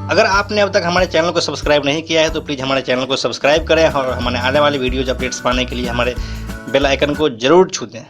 अगर आपने अब तक हमारे चैनल को सब्सक्राइब नहीं किया है तो प्लीज़ हमारे चैनल को सब्सक्राइब करें और हमारे आने वाली वीडियोज़ अपडेट्स पाने के लिए हमारे बेल आइकन को ज़रूर छू दें।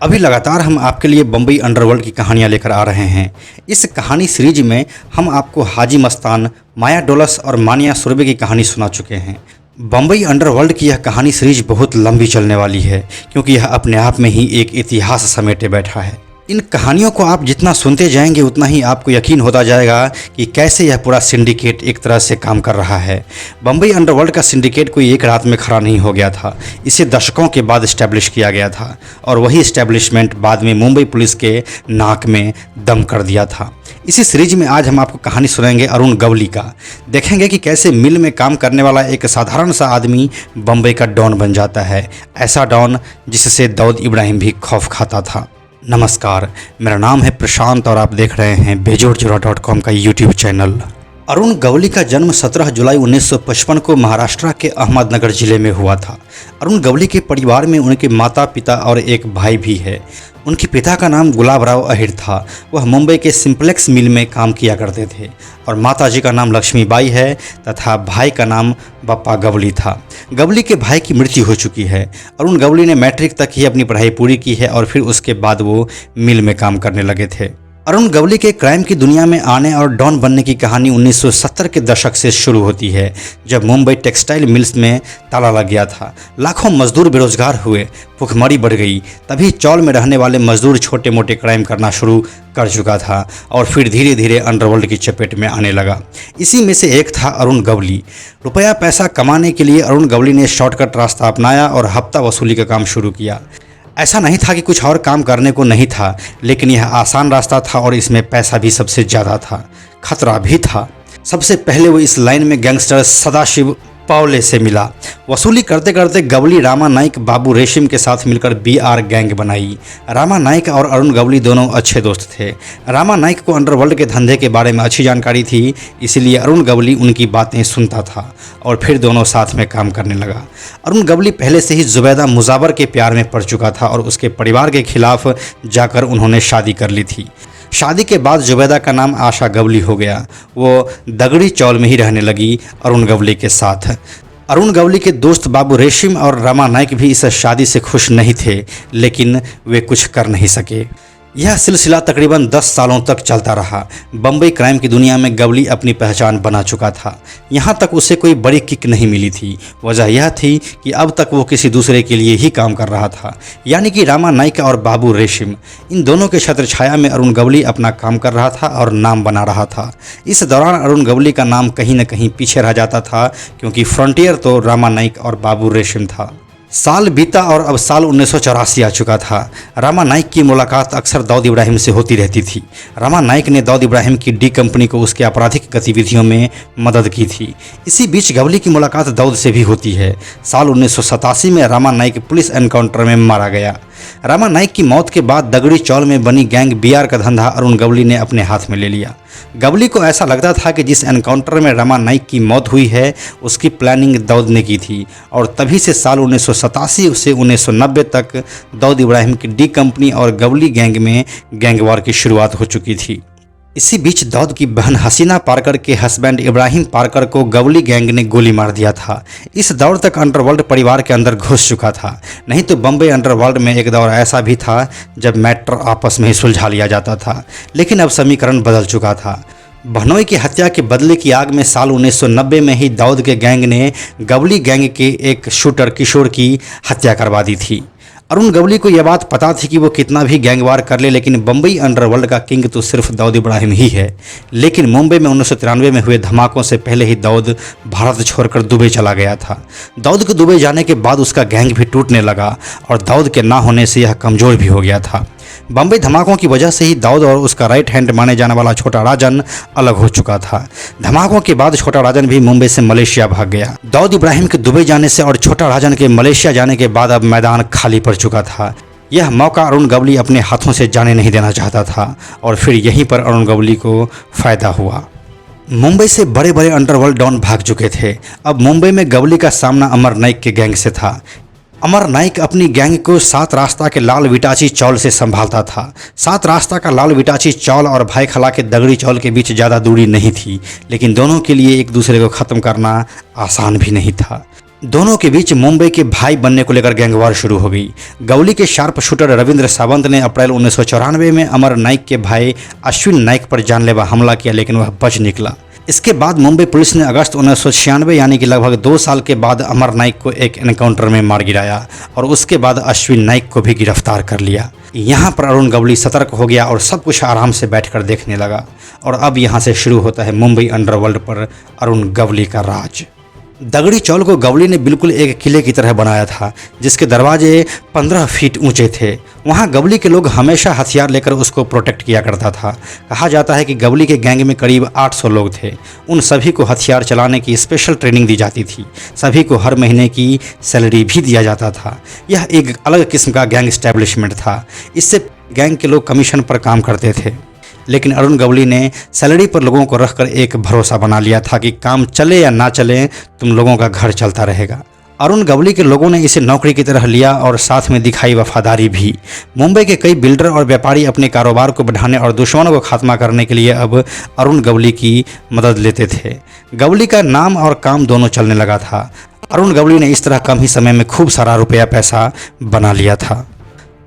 अभी लगातार हम आपके लिए बम्बई अंडरवर्ल्ड की कहानियां लेकर आ रहे हैं। इस कहानी सीरीज में हम आपको हाजी मस्तान, माया डोलस और मानिया सुरभि की कहानी सुना चुके हैं। बम्बई अंडरवर्ल्ड की यह कहानी सीरीज बहुत लंबी चलने वाली है क्योंकि यह अपने आप में ही एक इतिहास समेटे बैठा है। इन कहानियों को आप जितना सुनते जाएंगे उतना ही आपको यकीन होता जाएगा कि कैसे यह पूरा सिंडिकेट एक तरह से काम कर रहा है। बम्बई अंडरवर्ल्ड का सिंडिकेट कोई एक रात में खड़ा नहीं हो गया था, इसे दशकों के बाद इस्टेब्लिश किया गया था और वही इस्टेब्लिशमेंट बाद में मुंबई पुलिस के नाक में दम कर दिया था। इसी सीरीज में आज हम आपको कहानी सुनाएंगे अरुण गवली का। देखेंगे कि कैसे मिल में काम करने वाला एक साधारण सा आदमी बम्बई का डॉन बन जाता है, ऐसा डॉन जिससे दाऊद इब्राहिम भी खौफ खाता था। नमस्कार, मेरा नाम है प्रशांत और आप देख रहे हैं बेजोड़जोड़ा.com का यूट्यूब चैनल। अरुण गवली का जन्म 17 जुलाई 1955 को महाराष्ट्र के अहमदनगर जिले में हुआ था। अरुण गवली के परिवार में उनके माता पिता और एक भाई भी है। उनके पिता का नाम गुलाबराव अहिर था। वह मुंबई के सिंप्लेक्स मिल में काम किया करते थे और माताजी का नाम लक्ष्मीबाई है तथा भाई का नाम बप्पा गवली था। गवली के भाई की मृत्यु हो चुकी है। अरुण गवली ने मैट्रिक तक ही अपनी पढ़ाई पूरी की है और फिर उसके बाद वो मिल में काम करने लगे थे। अरुण गवली के क्राइम की दुनिया में आने और डॉन बनने की कहानी 1970 के दशक से शुरू होती है, जब मुंबई टेक्सटाइल मिल्स में ताला लग गया था। लाखों मजदूर बेरोजगार हुए, भुखमरी बढ़ गई। तभी चौल में रहने वाले मजदूर छोटे मोटे क्राइम करना शुरू कर चुका था और फिर धीरे धीरे अंडरवर्ल्ड की चपेट में आने लगा। इसी में से एक था अरुण गवली। रुपया पैसा कमाने के लिए अरुण गवली ने शॉर्टकट रास्ता अपनाया और हफ्ता वसूली का काम शुरू किया। ऐसा नहीं था कि कुछ और काम करने को नहीं था, लेकिन यह आसान रास्ता था और इसमें पैसा भी सबसे ज़्यादा था, खतरा भी था। सबसे पहले वो इस लाइन में गैंगस्टर सदाशिव पावले से मिला। वसूली करते करते गवली रामा नाइक, बाबू रेशिम के साथ मिलकर BR गैंग बनाई। रामा नाइक और अरुण गवली दोनों अच्छे दोस्त थे। रामा नाइक को अंडरवर्ल्ड के धंधे के बारे में अच्छी जानकारी थी, इसलिए अरुण गवली उनकी बातें सुनता था और फिर दोनों साथ में काम करने लगा। अरुण गवली पहले से ही जुबैदा मुजावर के प्यार में पड़ चुका था और उसके परिवार के खिलाफ जाकर उन्होंने शादी कर ली थी। शादी के बाद जुबैदा का नाम आशा गवली हो गया। वो दगड़ी चौल में ही रहने लगी अरुण गवली के साथ। अरुण गवली के दोस्त बाबू रेशिम और रामा नाइक भी इस शादी से खुश नहीं थे, लेकिन वे कुछ कर नहीं सके। यह सिलसिला तकरीबन 10 सालों तक चलता रहा। बम्बई क्राइम की दुनिया में गवली अपनी पहचान बना चुका था। यहाँ तक उसे कोई बड़ी किक नहीं मिली थी। वजह यह थी कि अब तक वो किसी दूसरे के लिए ही काम कर रहा था, यानी कि रामा नाइक और बाबू रेशिम। इन दोनों के छत्रछाया में अरुण गवली अपना काम कर रहा था और नाम बना रहा था। इस दौरान अरुण गवली का नाम कहीं न कहीं पीछे रह जाता था, क्योंकि फ्रंटियर तो रामा नाइक और बाबू रेशिम था। साल बीता और अब साल 1984 आ चुका था। रामा नाइक की मुलाकात अक्सर दाऊद इब्राहिम से होती रहती थी। रामा नाइक ने दाऊद इब्राहिम की डी कंपनी को उसके आपराधिक गतिविधियों में मदद की थी। इसी बीच गवली की मुलाकात दाऊद से भी होती है। साल 1987 में रामा नाइक पुलिस एनकाउंटर में मारा गया। रामा नाइक की मौत के बाद दगड़ी चौल में बनी गैंग BR का धंधा अरुण गवली ने अपने हाथ में ले लिया। गवली को ऐसा लगता था कि जिस एनकाउंटर में रामा नाइक की मौत हुई है उसकी प्लानिंग दाऊद ने की थी और तभी से साल 1987 से 1990 तक दाऊद इब्राहिम की डी कंपनी और गवली गैंग में गैंगवार की शुरुआत हो चुकी थी। इसी बीच दाऊद की बहन हसीना पार्कर के हस्बैंड इब्राहिम पार्कर को गवली गैंग ने गोली मार दिया था। इस दौर तक अंडरवर्ल्ड परिवार के अंदर घुस चुका था। नहीं तो बम्बई अंडरवर्ल्ड में एक दौर ऐसा भी था जब मैटर आपस में ही सुलझा लिया जाता था, लेकिन अब समीकरण बदल चुका था। बहनोई की हत्या के बदले की आग में साल 1990 में ही दाऊद के गैंग ने गवली गैंग के एक शूटर किशोर की हत्या करवा दी थी। अरुण गवली को यह बात पता थी कि वो कितना भी गैंगवार कर ले, लेकिन बम्बई अंडरवर्ल्ड का किंग तो सिर्फ दाऊद इब्राहिम ही है। लेकिन मुंबई में 1993 में हुए धमाकों से पहले ही दाऊद भारत छोड़कर दुबई चला गया था। दाऊद के दुबई जाने के बाद उसका गैंग भी टूटने लगा और दाऊद के ना होने से यह कमज़ोर भी हो गया था। बम्बई धमाकों की वजह से ही दाऊद और उसका राइट हैंड माने जाने वाला छोटा राजन अलग हो चुका था। धमाकों के बाद छोटा राजन भी मुंबई से मलेशिया भाग गया। दाऊद इब्राहिम के दुबई जाने से और छोटा राजन के मलेशिया जाने के बाद अब मैदान खाली पड़ चुका था। यह मौका अरुण गवली अपने हाथों से जाने नहीं देना चाहता था और फिर यहीं पर अरुण गवली को फ़ायदा हुआ। मुंबई से बड़े बड़े अंडरवर्ल्ड डॉन भाग चुके थे। अब मुंबई में गवली का सामना अमर नाइक के गैंग से था। अमर नाइक अपनी गैंग को 7 रास्ता के लाल विटाची चौल से संभालता था। 7 रास्ता का लाल विटाची चौल और भाई खला के दगड़ी चौल के बीच ज़्यादा दूरी नहीं थी, लेकिन दोनों के लिए एक दूसरे को ख़त्म करना आसान भी नहीं था। दोनों के बीच मुंबई के भाई बनने को लेकर गैंगवार शुरू हो गई। गवली के शार्प शूटर रविंद्र सावंत ने अप्रैल 1994 में अमर नाइक के भाई अश्विन नाइक पर जानलेवा हमला किया, लेकिन वह बच निकला। इसके बाद मुंबई पुलिस ने अगस्त 1996 यानी कि लगभग 2 साल के बाद अमर नाइक को एक एनकाउंटर में मार गिराया और उसके बाद अश्विन नाइक को भी गिरफ्तार कर लिया। यहाँ पर अरुण गवली सतर्क हो गया और सब कुछ आराम से बैठकर देखने लगा। और अब यहाँ से शुरू होता है मुंबई अंडरवर्ल्ड पर अरुण गवली का राज। दगड़ी चौल को गवली ने बिल्कुल एक किले की तरह बनाया था, जिसके दरवाजे 15 फीट ऊंचे थे। वहां गवली के लोग हमेशा हथियार लेकर उसको प्रोटेक्ट किया करता था। कहा जाता है कि गवली के गैंग में करीब 800 लोग थे। उन सभी को हथियार चलाने की स्पेशल ट्रेनिंग दी जाती थी। सभी को हर महीने की सैलरी भी दिया जाता था। यह एक अलग किस्म का गैंग एस्टेब्लिशमेंट था। इससे गैंग के लोग कमीशन पर काम करते थे, लेकिन अरुण गवली ने सैलरी पर लोगों को रखकर एक भरोसा बना लिया था कि काम चले या ना चले, तुम लोगों का घर चलता रहेगा। अरुण गवली के लोगों ने इसे नौकरी की तरह लिया और साथ में दिखाई वफादारी भी। मुंबई के कई बिल्डर और व्यापारी अपने कारोबार को बढ़ाने और दुश्मनों को खात्मा करने के लिए अब अरुण गवली की मदद लेते थे। गवली का नाम और काम दोनों चलने लगा था। अरुण गवली ने इस तरह कम ही समय में खूब सारा रुपया पैसा बना लिया था।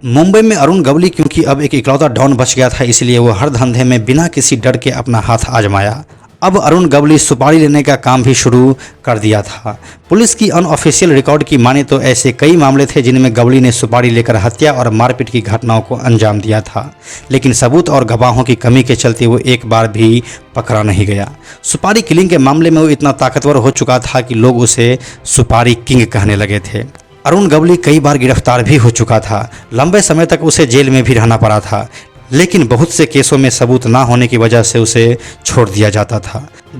मुंबई में अरुण गवली क्योंकि अब एक इकलौता डॉन बच गया था, इसलिए वो हर धंधे में बिना किसी डर के अपना हाथ आजमाया। अब अरुण गवली सुपारी लेने का काम भी शुरू कर दिया था। पुलिस की अनऑफिशियल रिकॉर्ड की माने तो ऐसे कई मामले थे जिनमें गवली ने सुपारी लेकर हत्या और मारपीट की घटनाओं को अंजाम दिया था, लेकिन सबूत और गवाहों की कमी के चलते वो एक बार भी पकड़ा नहीं गया। सुपारी किलिंग के मामले में वो इतना ताकतवर हो चुका था कि लोग उसे सुपारी किंग कहने लगे थे। अरुण गवली कई बार गिरफ्तार भी हो चुका था। लंबे समय तक उसे जेल में भी रहना पड़ा था, लेकिन बहुत से केसों में सबूत ना होने की वजह से उसे छोड़ दिया जाता था।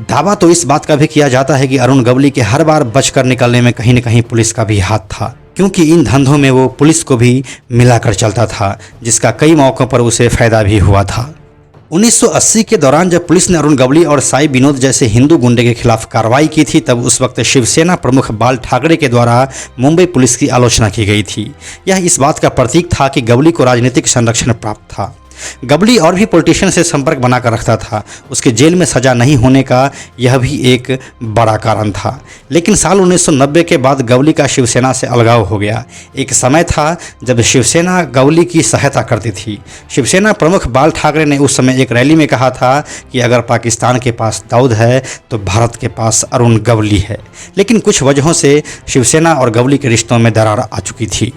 दावा तो इस बात का भी किया जाता है कि अरुण गवली के हर बार बचकर निकलने में कहीं न कहीं पुलिस का भी हाथ था, क्योंकि इन धंधों में वो पुलिस को भी मिलाकर चलता था, जिसका कई मौक़ों पर उसे फायदा भी हुआ था। 1980 के दौरान जब पुलिस ने अरुण गवली और साई विनोद जैसे हिंदू गुंडे के खिलाफ कार्रवाई की थी, तब उस वक्त शिवसेना प्रमुख बाल ठाकरे के द्वारा मुंबई पुलिस की आलोचना की गई थी। यह इस बात का प्रतीक था कि गवली को राजनीतिक संरक्षण प्राप्त था। गवली और भी पॉलिटिशियन से संपर्क बनाकर रखता था। उसके जेल में सजा नहीं होने का यह भी एक बड़ा कारण था। लेकिन साल 1990 के बाद गवली का शिवसेना से अलगाव हो गया। एक समय था जब शिवसेना गवली की सहायता करती थी। शिवसेना प्रमुख बाल ठाकरे ने उस समय एक रैली में कहा था कि अगर पाकिस्तान के पास दाऊद है तो भारत के पास अरुण गवली है। लेकिन कुछ वजहों से शिवसेना और गवली के रिश्तों में दरार आ चुकी थी।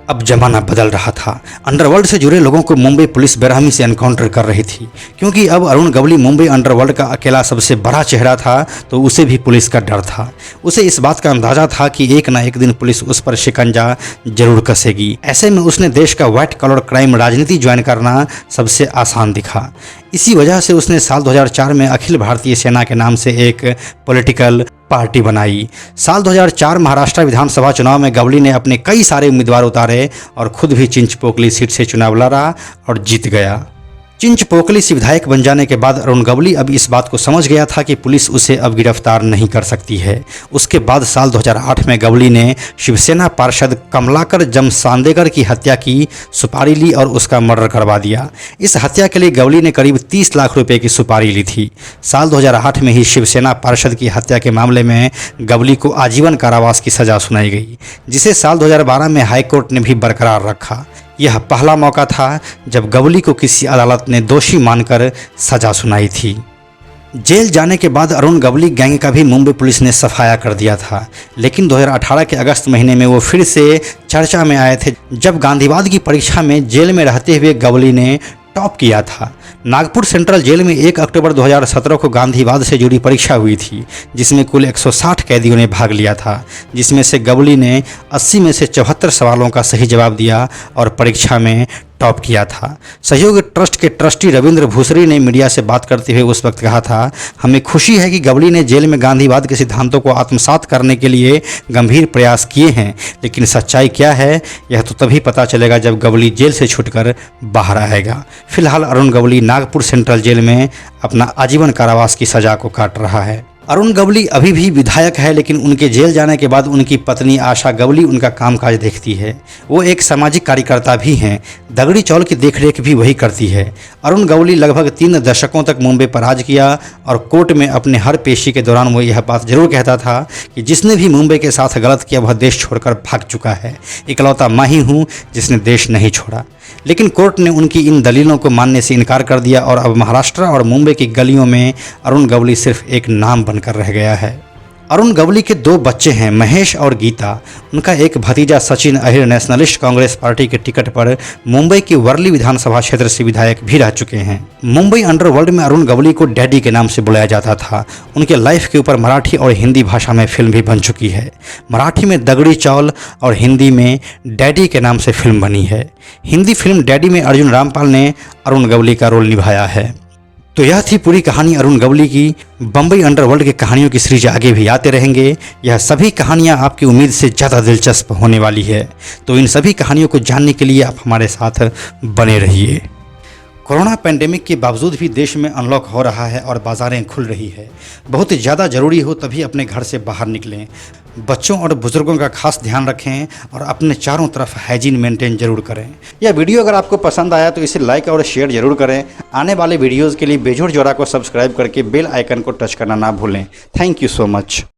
अब जमाना बदल रहा था। अंडरवर्ल्ड से जुड़े लोगों को मुंबई पुलिस बेरहमी से एनकाउंटर कर रही थी, क्योंकि अब अरुण गवली मुंबई अंडरवर्ल्ड का अकेला सबसे बड़ा चेहरा था, तो उसे भी पुलिस का डर था। उसे इस बात का अंदाजा था कि एक ना एक दिन पुलिस उस पर शिकंजा जरूर कसेगी। ऐसे में उसने देश का व्हाइट कॉलर क्राइम राजनीति ज्वाइन करना सबसे आसान दिखा। इसी वजह से उसने साल 2004 में अखिल भारतीय सेना के नाम से एक पॉलिटिकल पार्टी बनाई। साल 2004 महाराष्ट्र विधानसभा चुनाव में गवली ने अपने कई सारे उम्मीदवार उतारे और खुद भी चिंचपोकली सीट से चुनाव लड़ा और जीत गया। चिंचपोकली से विधायक बन जाने के बाद अरुण गवली अब इस बात को समझ गया था कि पुलिस उसे अब गिरफ्तार नहीं कर सकती है। उसके बाद साल 2008 में गवली ने शिवसेना पार्षद कमलाकर जमसांदेकर की हत्या की, सुपारी ली और उसका मर्डर करवा दिया। इस हत्या के लिए गवली ने करीब 30 लाख रुपए की सुपारी ली थी। साल 2008 में ही शिवसेना पार्षद की हत्या के मामले में गवली को आजीवन कारावास की सजा सुनाई गई, जिसे साल 2012 में हाईकोर्ट ने भी बरकरार रखा। यह पहला मौका था जब गवली को किसी अदालत ने दोषी मानकर सजा सुनाई थी। जेल जाने के बाद अरुण गवली गैंग का भी मुंबई पुलिस ने सफाया कर दिया था, लेकिन 2018 के अगस्त महीने में वो फिर से चर्चा में आए थे, जब गांधीवाद की परीक्षा में जेल में रहते हुए गवली ने टॉप किया था। नागपुर सेंट्रल जेल में 1 अक्टूबर 2017 को गांधीवाद से जुड़ी परीक्षा हुई थी, जिसमें कुल 160 कैदियों ने भाग लिया था, जिसमें से गवली ने 80 में से 74 सवालों का सही जवाब दिया और परीक्षा में टॉप किया था। सहयोग ट्रस्ट के ट्रस्टी रविंद्र भूसरी ने मीडिया से बात करते हुए उस वक्त कहा था, हमें खुशी है कि गवली ने जेल में गांधीवाद के सिद्धांतों को आत्मसात करने के लिए गंभीर प्रयास किए हैं, लेकिन सच्चाई क्या है यह तो तभी पता चलेगा जब गवली जेल से छूटकर बाहर आएगा। फिलहाल अरुण गवली नागपुर सेंट्रल जेल में अपना आजीवन कारावास की सजा को काट रहा है। अरुण गवली अभी भी विधायक है, लेकिन उनके जेल जाने के बाद उनकी पत्नी आशा गवली उनका कामकाज देखती है। वो एक सामाजिक कार्यकर्ता भी हैं, दगड़ी चौल की देखरेख भी वही करती है। अरुण गवली लगभग 3 दशकों तक मुंबई पर राज किया और कोर्ट में अपने हर पेशी के दौरान वो यह बात जरूर कहता था कि जिसने भी मुंबई के साथ गलत किया वह देश छोड़कर भाग चुका है। इकलौता मैं ही हूँ जिसने देश नहीं छोड़ा। लेकिन कोर्ट ने उनकी इन दलीलों को मानने से इनकार कर दिया और अब महाराष्ट्र और मुंबई की गलियों में अरुण गवली सिर्फ एक नाम बनकर रह गया है। अरुण गवली के 2 बच्चे हैं, महेश और गीता। उनका एक भतीजा सचिन अहिर नेशनलिस्ट कांग्रेस पार्टी के टिकट पर मुंबई की वर्ली विधानसभा क्षेत्र से विधायक भी रह चुके हैं। मुंबई अंडरवर्ल्ड में अरुण गवली को डैडी के नाम से बुलाया जाता था। उनके लाइफ के ऊपर मराठी और हिंदी भाषा में फिल्म भी बन चुकी है। मराठी में दगड़ी चौल और हिंदी में डैडी के नाम से फिल्म बनी है। हिंदी फिल्म डैडी में अर्जुन रामपाल ने अरुण गवली का रोल निभाया है। तो यह थी पूरी कहानी अरुण गवली की। बम्बई अंडरवर्ल्ड की कहानियों की सीरीज आगे भी आते रहेंगे। यह सभी कहानियां आपकी उम्मीद से ज़्यादा दिलचस्प होने वाली है, तो इन सभी कहानियों को जानने के लिए आप हमारे साथ बने रहिए। कोरोना पैंडेमिक के बावजूद भी देश में अनलॉक हो रहा है और बाज़ारें खुल रही है। बहुत ज़्यादा ज़रूरी हो तभी अपने घर से बाहर निकलें। बच्चों और बुज़ुर्गों का खास ध्यान रखें और अपने चारों तरफ हाइजीन मेंटेन जरूर करें। यह वीडियो अगर आपको पसंद आया तो इसे लाइक और शेयर जरूर करें। आने वाले वीडियोज़ के लिए बेजोड़ जोड़ा को सब्सक्राइब करके बेल आइकन को टच करना ना भूलें। Thank you so much.